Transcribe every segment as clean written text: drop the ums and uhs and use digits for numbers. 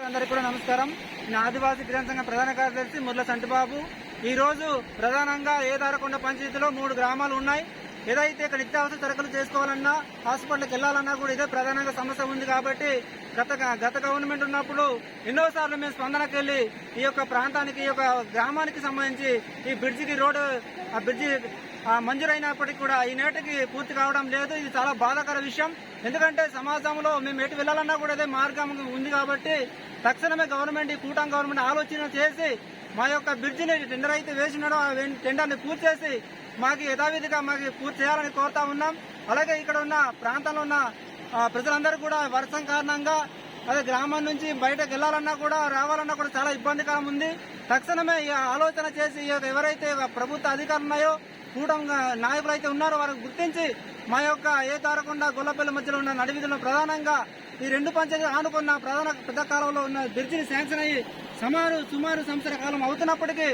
అందరికీ కూడా నమస్కారం. నేను ఆదివాసీ గిరిజన సంఘం ప్రధాన కార్యదర్శి ముర్ల సంటిబాబు. ఈ రోజు ప్రధానంగా ఏదారకొండ పంచాయతీలో 3 గ్రామాలు ఉన్నాయి. ఏదైతే ఇక్కడ నిత్యావసర సరుకులు చేసుకోవాలన్నా, హాస్పిటల్కి వెళ్లాలన్నా కూడా ఇదే ప్రధానంగా సమస్య ఉంది. కాబట్టి గత గవర్నమెంట్ ఉన్నప్పుడు ఎన్నోసార్లు మేము స్పందనకు వెళ్లి ఈ యొక్క ప్రాంతానికి, ఈ యొక్క గ్రామానికి సంబంధించి ఈ బ్రిడ్జికి రోడ్డు బ్రిడ్జి మంజూరైనప్పటికీ కూడా ఈ నేటికి పూర్తి కావడం లేదు. ఇది చాలా బాధాకర విషయం. ఎందుకంటే సమాజంలో మేము ఎటు వెళ్లాలన్నా కూడా అదే మార్గం ఉంది. కాబట్టి తక్షణమే గవర్నమెంట్, ఈ కూటమి గవర్నమెంట్ ఆలోచన చేసి మా యొక్క బ్రిడ్జిని టెండర్ అయితే వేసినాడో ఆ టెండర్ని పూర్తి చేసి మాకు యథావిధిగా పూర్తి చేయాలని కోరుతా ఉన్నాం. అలాగే ఇక్కడ ఉన్న ప్రాంతంలో ఉన్న ప్రజలందరూ కూడా వర్షం కారణంగా అదే గ్రామం నుంచి బయటకు వెళ్లాలన్నా కూడా రావాలన్నా కూడా చాలా ఇబ్బందికరం ఉంది. తక్షణమే ఆలోచన చేసి ఎవరైతే ప్రభుత్వ అధికారులు ఉన్నాయో, కూటమి నాయకులు అయితే ఉన్నారో వారికి గుర్తించి మా యొక్క ఏదారకొండ గొల్లపల్లి మధ్యలో ఉన్న నడివీధులను ప్రధానంగా ఈ 2 పంచాయతీలు ఆనుకున్న ప్రధాన పెద్ద కాలంలో ఉన్న బ్రిడ్జిని శాంక్షన్ అయ్యి సుమారు సంవత్సర కాలం అవుతున్నప్పటికీ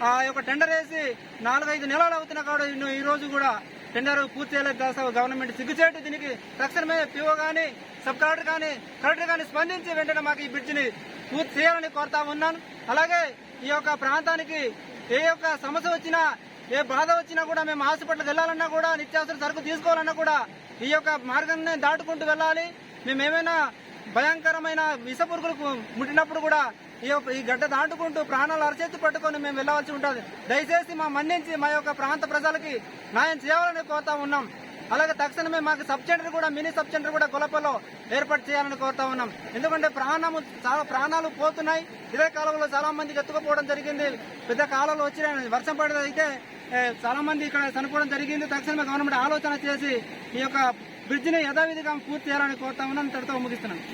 ఆ యొక్క టెండర్ వేసి 4-5 నెలలు అవుతున్నా కూడా ఈ రోజు కూడా టెండర్ పూర్తి చేయలేదు గవర్నమెంట్. సిగ్గుచేటు. దీనికి తక్షణమే పిఓ గానీ, సబ్ కలెక్టర్ గానీ స్పందించి వెంటనే మాకు ఈ బ్రిడ్జిని పూర్తి చేయాలని కోరుతా ఉన్నాను. అలాగే ఈ యొక్క ప్రాంతానికి ఏ యొక్క సమస్య వచ్చినా, ఏ బాధ వచ్చినా కూడా మేము హాస్పిటల్కి వెళ్లాలన్నా కూడా, నిత్యావసర సరుకు తీసుకోవాలన్నా కూడా ఈ యొక్క మార్గాన్ని దాటుకుంటూ వెళ్ళాలి. మేమేమైనా భయంకరమైన విషపురుగులకు ముట్టినప్పుడు కూడా ఈ గడ్డ దాటుకుంటూ ప్రాణాలు అరచేతి పట్టుకొని మేము వెళ్లవలసి ఉంటుంది. దయచేసి మన్నించి మా యొక్క ప్రాంత ప్రజలకి న్యాయం చేయాలని కోరుతా ఉన్నాం. అలాగే తక్షణమే మాకు సబ్ సెంటర్ కూడా, మినీ సబ్ సెంటర్ కూడా గొల్లపల్లిలో ఏర్పాటు చేయాలని కోరుతా ఉన్నాం. ఎందుకంటే ప్రాణాలు పోతున్నాయి. ఇదే కాలంలో చాలా మందికి ఎత్తుకుపోవడం జరిగింది. పెద్ద కాలంలో వచ్చిన వర్షం పడేది అయితే చాలా మంది ఇక్కడ చనిపోవడం జరిగింది. తక్షణమే గవర్నమెంట్ ఆలోచన చేసి ఈ యొక్క బ్రిడ్జిని యథావిధిగా పూర్తి చేయాలని కోరుతా ఉన్నాం. ఇంతటితో ముగిస్తున్నాను.